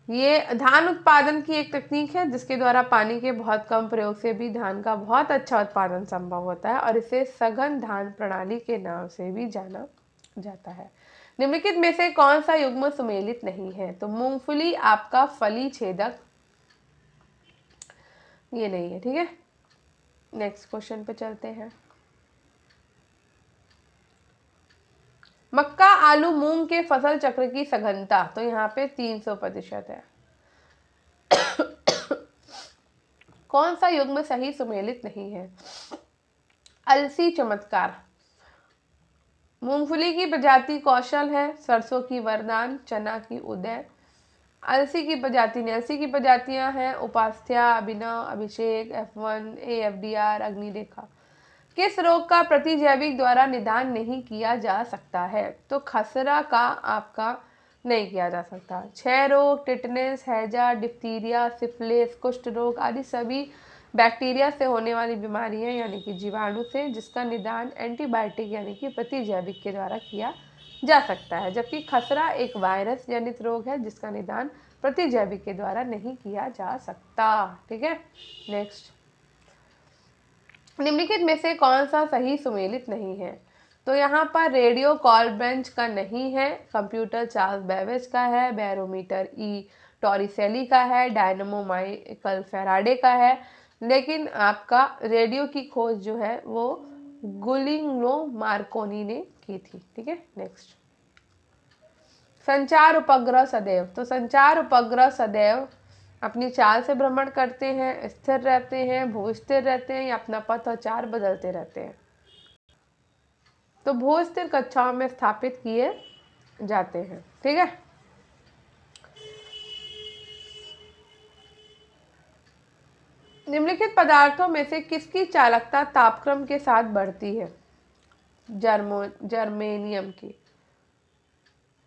ये धान उत्पादन की एक तकनीक है जिसके द्वारा पानी के बहुत कम प्रयोग से भी धान का बहुत अच्छा उत्पादन संभव होता है और इसे सघन धान प्रणाली के नाम से भी जाना जाता है। निम्नलिखित में से कौन सा युग्म सुमेलित नहीं है? तो मूंगफली आपका फली छेदक ये नहीं है, ठीक है। नेक्स्ट क्वेश्चन पे चलते हैं। मक्का, आलू, मूंग के फसल चक्र की सघनता, तो यहाँ पे 300% है। कौन सा युग्म सही सुमेलित नहीं है? अलसी चमत्कार। मूंगफली की प्रजाति कौशल है, सरसों की वरदान, चना की उदय। अलसी की प्रजाति ने, अलसी की प्रजातियां हैं उपास्थ्या, अभिनव, अभिषेक, F1, AFDR, अग्निरेखा। किस रोग का प्रतिजैविक द्वारा निदान नहीं किया जा सकता है? तो खसरा का आपका नहीं किया जा सकता। क्षय रोग, टिटनेस, हैजा, डिप्थीरिया, सिफिलिस, कुष्ठ रोग आदि सभी बैक्टीरिया से होने वाली बीमारियां यानी कि जीवाणु से, जिसका निदान एंटीबायोटिक यानी कि प्रतिजैविक के द्वारा किया जा सकता है, जबकि खसरा एक वायरस जनित रोग है जिसका निदान प्रतिजैविक के द्वारा नहीं किया जा सकता, ठीक है। नेक्स्ट, निम्नलिखित में से कौन सा सही सुमेलित नहीं है? तो यहाँ पर रेडियो कॉलब्रेंच का नहीं है, कंप्यूटर चार्ल्स बेबेज का है, बैरोमीटर टॉरिसेली का है, डायनमो माइकल फैराडे का है, लेकिन आपका रेडियो की खोज जो है वो गुलिग्नो मार्कोनी ने की थी, ठीक है। नेक्स्ट, संचार उपग्रह सदैव, तो संचार उपग्रह सदैव अपनी चाल से भ्रमण करते हैं, स्थिर रहते हैं, भू स्थिर रहते हैं या अपना पथ और चाल बदलते रहते हैं? तो भू स्थिर कक्षाओं में स्थापित किए जाते हैं, ठीक है। निम्नलिखित पदार्थों में से किसकी चालकता तापक्रम के साथ बढ़ती है? जर्मेनियम की।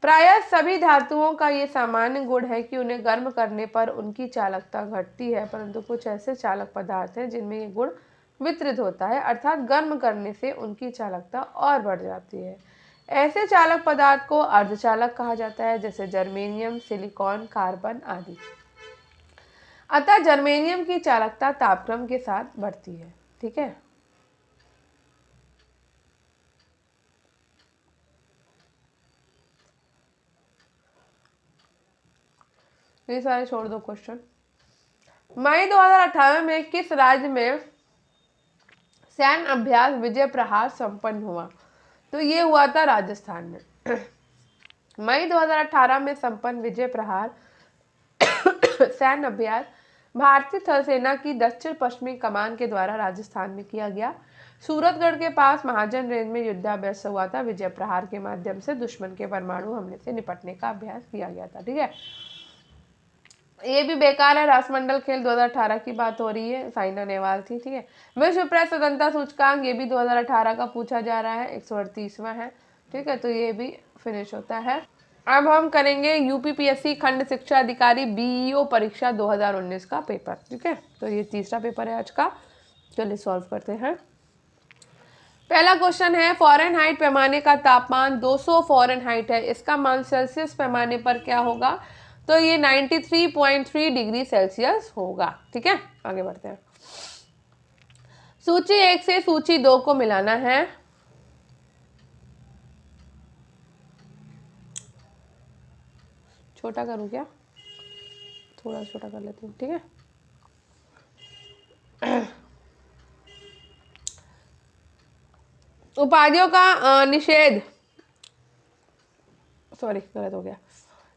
प्रायः सभी धातुओं का ये सामान्य गुण है कि उन्हें गर्म करने पर उनकी चालकता घटती है, परंतु कुछ ऐसे चालक पदार्थ हैं जिनमें ये गुण वितरित होता है, अर्थात गर्म करने से उनकी चालकता और बढ़ जाती है। ऐसे चालक पदार्थ को अर्धचालक कहा जाता है, जैसे जर्मेनियम, सिलिकॉन, कार्बन आदि। अतः जर्मेनियम की चालकता तापक्रम के साथ बढ़ती है। ठीक है, ये सारे छोड़ दो क्वेश्चन। मई 2018 में किस राज्य में सैन्य अभ्यास विजय प्रहार संपन्न हुआ? तो ये हुआ था राजस्थान में। मई 2018 में संपन्न विजय प्रहार सैन्य अभ्यास भारतीय थल सेना की दक्षिण पश्चिमी कमान के द्वारा राजस्थान में किया गया। सूरतगढ़ के पास महाजन रेंज में युद्धाभ्यास हुआ था। विजय प्रहार के माध्यम से दुश्मन के परमाणु हमले से निपटने का अभ्यास किया गया था। ठीक है, ये भी बेकार है। राष्ट्रमंडल खेल 2018 की बात हो रही है, साइना नेहवाल थी। ठीक है, विश्व प्रेस स्वतंत्रता सूचकांक ये भी 2018 का पूछा जा रहा है, 138वां है। ठीक है, तो ये भी फिनिश होता है। अब हम करेंगे यूपीपीएससी खंड शिक्षा अधिकारी बीईओ परीक्षा 2019 का पेपर। ठीक है, तो ये तीसरा पेपर है आज का। चलिए सॉल्व करते हैं। पहला क्वेश्चन है, फ़ारेनहाइट पैमाने का तापमान 200 फ़ारेनहाइट है, इसका मान सेल्सियस पैमाने पर क्या होगा? तो ये 93.3 डिग्री सेल्सियस होगा। ठीक है, आगे बढ़ते हैं। सूची 1 से सूची 2 को मिलाना है। छोटा करूं क्या? थोड़ा छोटा कर लेती हूँ। ठीक है, उपाधियों का निषेध, सॉरी गलत हो गया,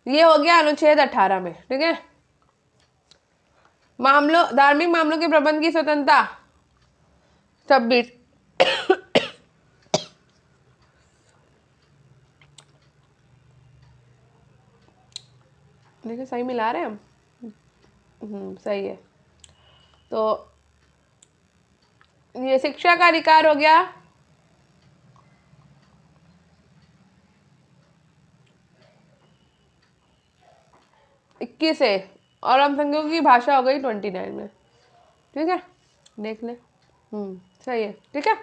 ये हो गया अनुच्छेद 18 में। ठीक है, मामलों धार्मिक मामलों के प्रबंध की स्वतंत्रता 26। देखिए सही मिला रहे हैं हम। सही है। तो ये शिक्षा का अधिकार हो गया 21 है, और अल्पसंख्यकों की भाषा हो गई 29 में। ठीक है, देख ले। सही है। ठीक है,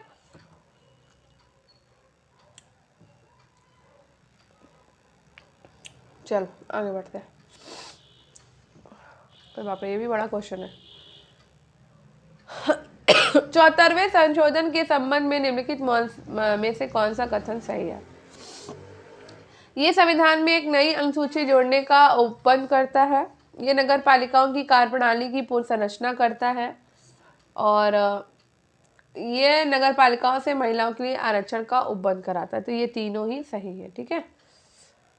चल आगे बढ़ते हैं। तो बाप रे, ये भी बड़ा क्वेश्चन है। 74वें संशोधन के संबंध में निम्नलिखित में से कौन सा कथन सही है? ये संविधान में एक नई अनुसूची जोड़ने का उपबंध करता है। ये नगर पालिकाओं की कार्यप्रणाली की पुनर्संरचना करता है, और ये नगर पालिकाओं से महिलाओं के लिए आरक्षण का उपबंध कराता है। तो ये तीनों ही सही है। ठीक है,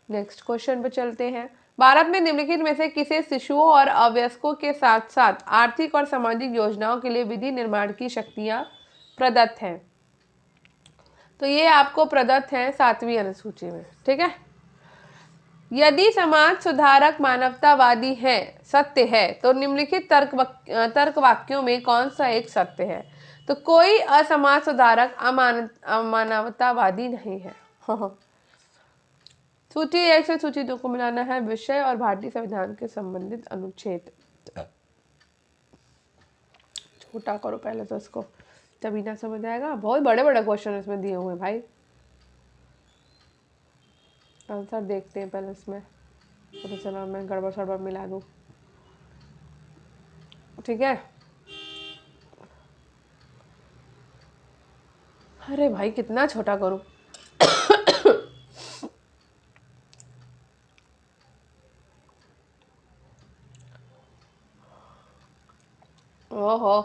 नेक्स्ट क्वेश्चन पे चलते हैं। भारत में निम्नलिखित में से किसे शिशुओं और अवयस्कों के साथ साथ आर्थिक और सामाजिक योजनाओं के लिए विधि निर्माण की शक्तियां प्रदत्त हैं? तो ये आपको प्रदत्त है 7वीं अनुसूची में। ठीक है, यदि समाज सुधारक मानवतावादी है, सत्य है, तो निम्नलिखित तर्क वाक्यों में कौन सा एक सत्य है? तो कोई असमाज सुधारक अमानवतावादी नहीं है। सूची 1 से सूची 2 को मिलाना है। विषय और भारतीय संविधान के संबंधित अनुच्छेद। छोटा करो पहले तो इसको, तभी ना समझ आएगा। बहुत बड़े बड़े क्वेश्चन इसमें दिए हुए हैं भाई। आंसर देखते हैं पहले इसमें, तो चलो मैं गड़बड़ सड़बड़ मिला दूँ। ठीक है, अरे भाई कितना छोटा करूं? ओहो,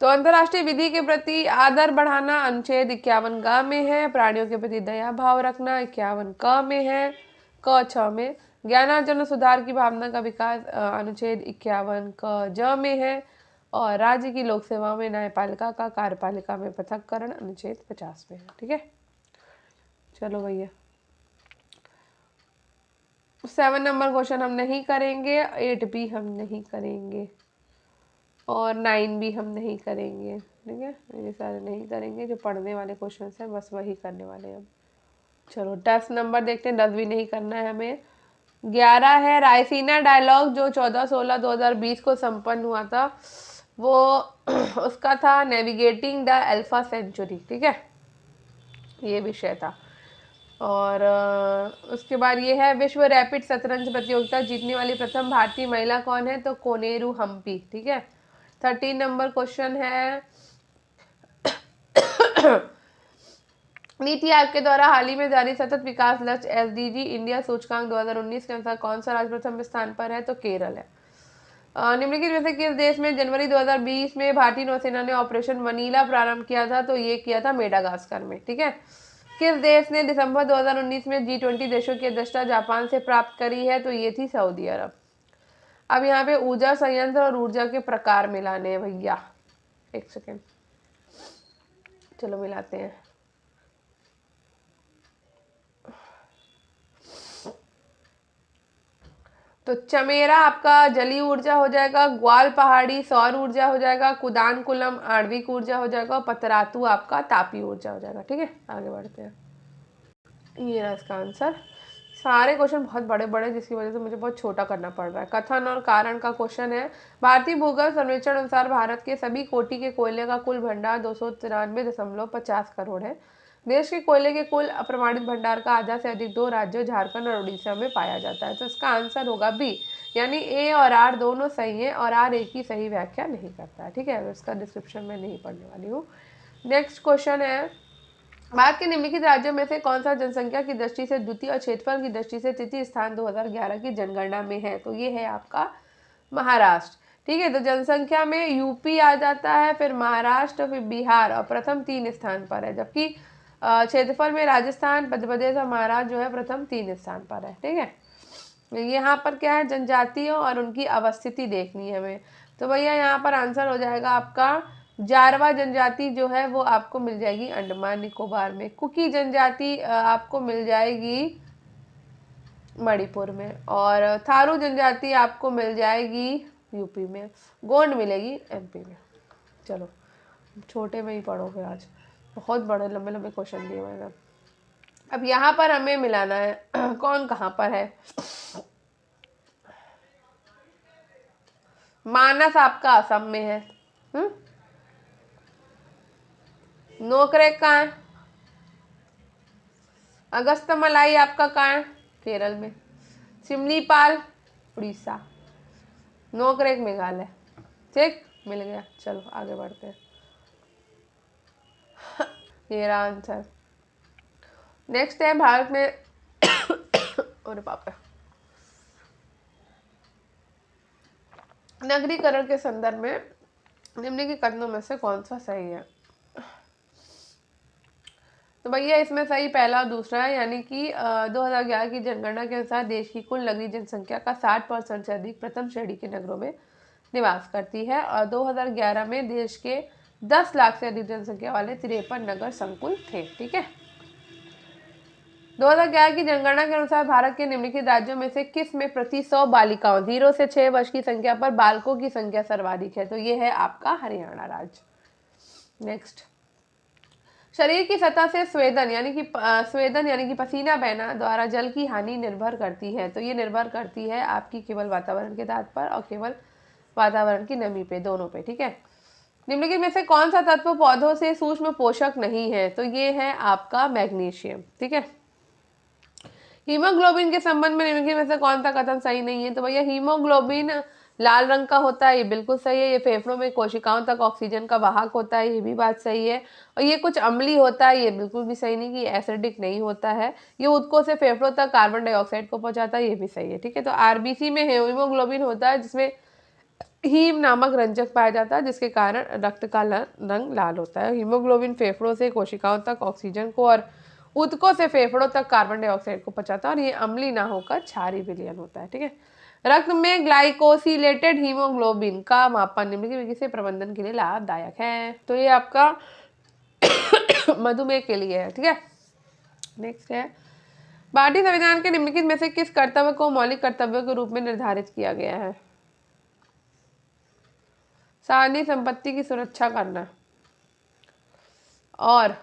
तो अंतर्राष्ट्रीय विधि के प्रति आदर बढ़ाना अनुच्छेद 51 ग में है। प्राणियों के प्रति दया भाव रखना 51 क में है। क 6 में ज्ञानार्जन और सुधार की भावना का विकास अनुच्छेद 51 क ज में है। और राज्य की लोक सेवाओं में न्यायपालिका का कार्यपालिका में पृथककरण अनुच्छेद 50 में है। ठीक है, चलो भैया 7 नंबर क्वेश्चन हम नहीं करेंगे, 8 भी हम नहीं करेंगे, और 9 भी हम नहीं करेंगे। ठीक है, ये सारे नहीं करेंगे, जो पढ़ने वाले क्वेश्चन हैं बस वही करने वाले हैं हम। चलो 10 नंबर देखते हैं, 10 भी नहीं करना है हमें। 11 है रायसीना डायलॉग, जो 14/16/2020 को संपन्न हुआ था, वो उसका था नेविगेटिंग द अल्फा सेंचुरी, ठीक है, ये विषय था। और उसके बाद ये है विश्व रैपिड शतरंज प्रतियोगिता जीतने वाली प्रथम भारतीय महिला कौन है, तो कोनेरू हम्पी, ठीक है। 13 नंबर क्वेश्चन है नीति आयोग के द्वारा हाल ही में जारी सतत विकास लक्ष्य एसडीजी इंडिया सूचकांक 2019 के अनुसार कौन सा राज्य प्रथम स्थान पर है, तो केरल है। निम्नलिखित में से किस देश में जनवरी 2020 में भारतीय नौसेना ने ऑपरेशन वनीला प्रारंभ किया था, तो ये किया था मेडागास्कर में, ठीक है। किस देश ने दिसंबर 2019 में G20 देशों की अध्यक्षता जापान से प्राप्त करी है, तो ये थी सऊदी अरब। अब यहाँ पे ऊर्जा संयंत्र और ऊर्जा के प्रकार मिलाने हैं भैया, एक सेकेंड, चलो मिलाते हैं। तो चमेरा आपका जलीय ऊर्जा हो जाएगा, ग्वाल पहाड़ी सौर ऊर्जा हो जाएगा, कुदानकुलम आणविक ऊर्जा हो जाएगा, और पतरातू आपका तापीय ऊर्जा हो जाएगा, ठीक है। आगे बढ़ते हैं, ये रहा इसका आंसर। सारे क्वेश्चन बहुत बड़े बड़े, जिसकी वजह से मुझे बहुत छोटा करना पड़ रहा है। कथन और कारण का क्वेश्चन है, भारतीय भूगर्भ सर्वेक्षण अनुसार भारत के सभी कोटि के कोयले का कुल भंडार 293.50 करोड़ है। देश के कोयले के कुल अप्रमाणित भंडार का आधा से अधिक 2 राज्यों झारखंड और उड़ीसा में पाया जाता है। तो इसका आंसर होगा बी, यानी ए और आर दोनों सही है, और आर एक ही सही व्याख्या नहीं करता है, ठीक है। तो इसका डिस्क्रिप्शन में नहीं पढ़ने वाली हूँ। नेक्स्ट क्वेश्चन है, भारत के निम्नलिखित राज्यों में से कौन सा जनसंख्या की दृष्टि से द्वितीय और क्षेत्रफल की दृष्टि से तृतीय स्थान 2011 की जनगणना में है, तो ये है आपका महाराष्ट्र, ठीक है। तो जनसंख्या में यूपी आ जाता है, फिर महाराष्ट्र, फिर बिहार, और प्रथम 3 स्थान पर है, जबकि क्षेत्रफल में राजस्थान, मध्य प्रदेश और महाराष्ट्र जो है प्रथम 3 स्थान पर है, ठीक है। यहाँ पर क्या है, जनजातियों और उनकी अवस्थिति देखनी है हमें, तो भैया यहाँ पर आंसर हो जाएगा आपका जारवा जनजाति जो है वो आपको मिल जाएगी अंडमान निकोबार में, कुकी जनजाति आपको मिल जाएगी मणिपुर में, और थारू जनजाति आपको मिल जाएगी यूपी में, गोंड मिलेगी एमपी में। चलो छोटे में ही पढ़ोगे आज, बहुत बड़े लंबे लंबे क्वेश्चन दिए मैंने। अब यहाँ पर हमें मिलाना है कौन कहाँ पर है। मानस आपका असम में है, नोकरेक कहाँ है, अगस्त मलाई आपका कहाँ है, केरल में, सिमलीपाल उड़ीसा, नोकरेक मेघालय, ठीक, मिल गया। चलो आगे बढ़ते हैं, ये रहा आंसर। नेक्स्ट है भारत में अरे बाप रे, नगरीकरण के संदर्भ में निम्नलिखित कथनों में से कौन सा सही है, तो भैया इसमें सही पहला और दूसरा है, यानी कि 2011 की जनगणना के अनुसार देश की कुल नगरीय जनसंख्या का 60% से अधिक प्रथम श्रेणी के नगरों में निवास करती है, और 2011 में देश के 10 लाख से अधिक जनसंख्या वाले 53 नगर संकुल थे, ठीक है। 2011 की जनगणना के अनुसार भारत के निम्नलिखित राज्यों में से किस में प्रति 100 बालिकाओं 0 से 6 वर्ष की संख्या पर बालकों की संख्या सर्वाधिक है, तो ये है आपका हरियाणा राज्य। नेक्स्ट, शरीर की सतह से स्वेदन यानी कि पसीना बहना द्वारा जल की हानि निर्भर करती है, तो ये निर्भर करती है आपकी केवल वातावरण के दाब पर और केवल वातावरण की नमी पे, दोनों पे, ठीक है। निम्नलिखित में से कौन सा तत्व पौधों से सूक्ष्म पोषक नहीं है, तो ये है आपका मैग्नीशियम, ठीक है। हीमोग्लोबिन के संबंध में निम्नलिखित में से कौन सा कथन सही नहीं है, तो भैया हीमोग्लोबिन लाल रंग का होता है, ये बिल्कुल सही है। ये फेफड़ों में कोशिकाओं तक ऑक्सीजन का वाहक होता है, ये भी बात सही है। और ये कुछ अम्लीय होता है, ये बिल्कुल भी सही नहीं कि एसिडिक नहीं होता है। ये ऊतकों से फेफड़ों तक कार्बन डाइऑक्साइड को पहुंचाता है, ये भी सही है, ठीक है। तो आरबीसी में हीमोग्लोबिन होता है जिसमें हीम नामक रंजक पाया जाता है, जिसके कारण रक्त का रंग लाल होता है। हीमोग्लोबिन फेफड़ों से कोशिकाओं तक ऑक्सीजन को और ऊतकों से फेफड़ों तक कार्बन डाइऑक्साइड को पहुंचाता है, और ये अम्लीय ना होकर क्षारीय विलयन होता है, ठीक है। रक्त में ग्लाइकोसिलेटेड हीमोग्लोबिन का मापन निम्नलिखित विधि से प्रबंधन के लिए लाभदायक है, तो ये आपका मधुमेह के लिए है, ठीक है। नेक्स्ट है, भारतीय संविधान के निम्नलिखित में से किस कर्तव्य को मौलिक कर्तव्यों के रूप में निर्धारित किया गया है। सार्वजनिक संपत्ति की सुरक्षा करना, और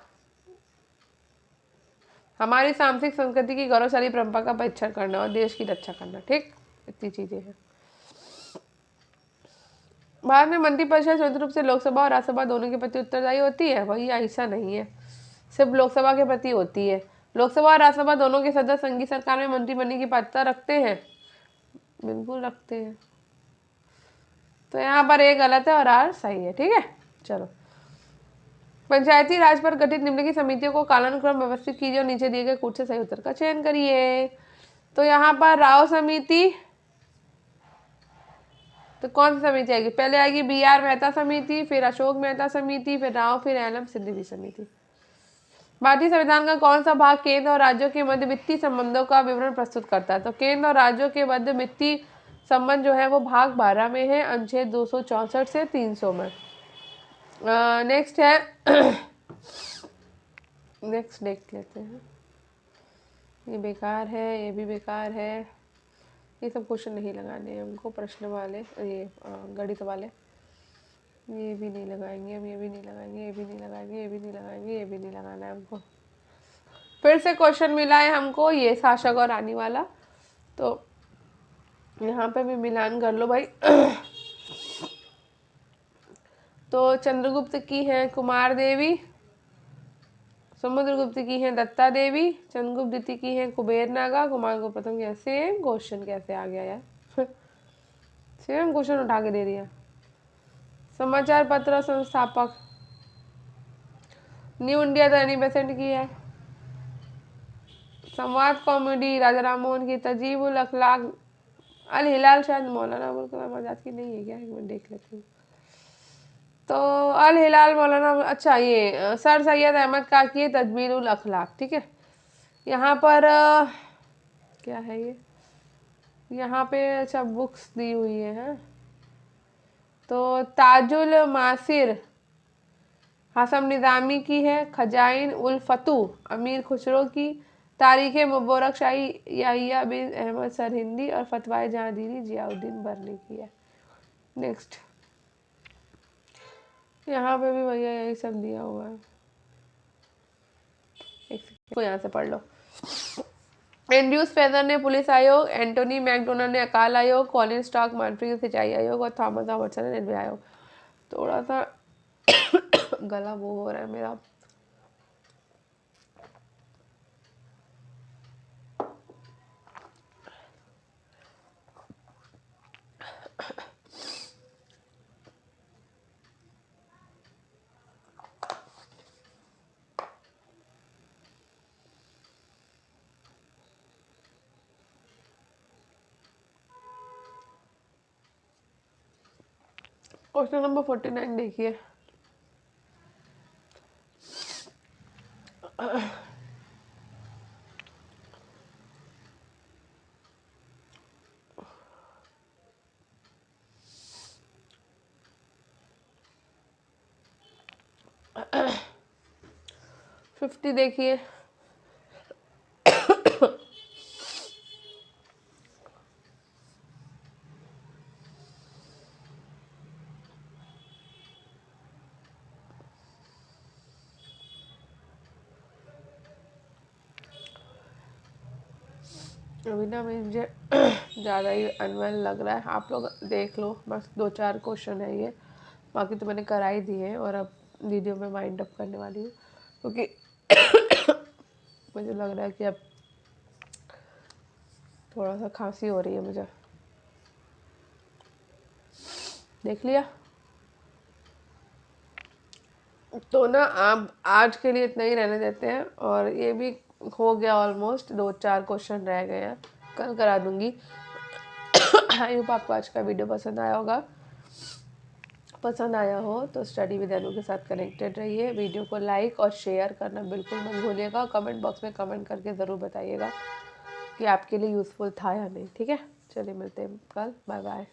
हमारी सांस्कृतिक संस्कृति की गौरवशाली परंपरा का परिरक्षण करना और देश की रक्षा करना। ठीक, इतनी चीजें हैं। भारत में मंत्रिपरिषद स्वतंत्र रूप से लोकसभा और राज्यसभा दोनों के प्रति उत्तरदायी होती है। वही ऐसा नहीं है, सिर्फ लोकसभा के प्रति होती है। लोकसभा और राज्यसभा दोनों के सदस्य संघीय सरकार में मंत्री बनने की पात्रता रखते हैं। बिल्कुल रखते हैं। तो यहाँ पर एक गलत है और आर सही है। ठीक है, चलो। पंचायती राज पर गठित निम्नलिखित समितियों को कालानुक्रम व्यवस्थित कीजिए और नीचे दिए गए कूट से सही उत्तर का चयन करिए। तो यहाँ पर राव समिति, तो कौन सी समिति आएगी? पहले आएगी BR मेहता समिति, फिर अशोक मेहता समिति, फिर राव, फिर LM सिद्दीकी समिति। भारतीय संविधान का कौन सा भाग केंद्र और राज्यों के मध्य वित्तीय संबंधों का विवरण प्रस्तुत करता है? तो केंद्र और राज्यों के मध्य वित्तीय संबंध जो है वो भाग 12 में है, अनुच्छेद 264 से 300 में। नेक्स्ट है नेक्स्ट देख लेते हैं। ये बेकार है, ये भी बेकार है, ये सब क्वेश्चन नहीं लगाने हैं हमको, प्रश्न वाले, ये गणित वाले, ये भी नहीं लगाएंगे हम, ये भी नहीं लगाएंगे, ये भी नहीं लगाएंगे, ये भी नहीं लगाएंगे, ये भी नहीं लगाना है हमको। फिर से क्वेश्चन मिला है हमको ये शासक और रानी वाला, तो यहाँ पे भी मिलान कर लो भाई। तो चंद्रगुप्त की है कुमार देवी, समुद्रगुप्त की है दत्ता देवी, चंद्रगुप्त द्वितीय की है कुबेर नागा, कुमार प्रथम की सेम क्वेश्चन कैसे आ गया यार। सेम क्वेश्चन उठा के दे दिया। समाचार पत्र संस्थापक न्यू इंडिया दैनिक बेसेंट की है। संवाद कॉमेडी राजा राम मोहन की, तजीबुल अखलाक अल हिलाल शायद मौलाना अबुल कलाम आजाद की नहीं है क्या? एक मिनट देख लेती हूँ। तो अल हिलाल मौलाना, अच्छा ये सर सैयद अहमद का की तजमीरुल अखलाक। ठीक है, यहाँ पर क्या है ये, यहाँ पे अच्छा बुक्स दी हुई है। तो ताजुल मासिर हासम निज़ामी की है, खजाइन उल फतू अमीर खुसरो की, तारीख मुबारक शाही याहिया बिन अहमद सरहिंदी और फतवाए जहांगीरी जियाउद्दीन बरनी की है। नेक्स्ट, यहाँ पे भी भैया यही सब दिया हुआ है, एक यहाँ से पढ़ लो। एंड्रयूस फेदर ने पुलिस आयोग, एंटोनी मैकडोनाल्ड ने अकाल आयोग, कॉलिन स्टॉक मॉन्ट्रियल सिंचाई आयोग और थॉमस रॉबर्टसन ने रेलवे आयोग। थोड़ा सा गला वो हो रहा है मेरा। क्वेश्चन नंबर 49 देखिए। फिफ्टी देखिए। अभी ना मुझे ज़्यादा ही अनवेल लग रहा है, आप लोग देख लो, बस 2-4 क्वेश्चन है ये, बाकी तो मैंने करा ही दिए हैं। और अब वीडियो में वाइंड अप करने वाली हूँ क्योंकि मुझे लग रहा है कि अब थोड़ा सा खांसी हो रही है मुझे। देख लिया तो ना आप आज के लिए इतना ही रहने देते हैं, और ये भी हो गया ऑलमोस्ट, 2-4 क्वेश्चन रह गए हैं, कल करा दूंगी। आई होप आपको आज का वीडियो पसंद आया होगा। पसंद आया हो तो स्टडी विद अनु के साथ कनेक्टेड रहिए। वीडियो को लाइक और शेयर करना बिल्कुल मत भूलिएगा। कमेंट बॉक्स में कमेंट करके ज़रूर बताइएगा कि आपके लिए यूज़फुल था या नहीं। ठीक है, चलिए मिलते हैं कल, बाय बाय।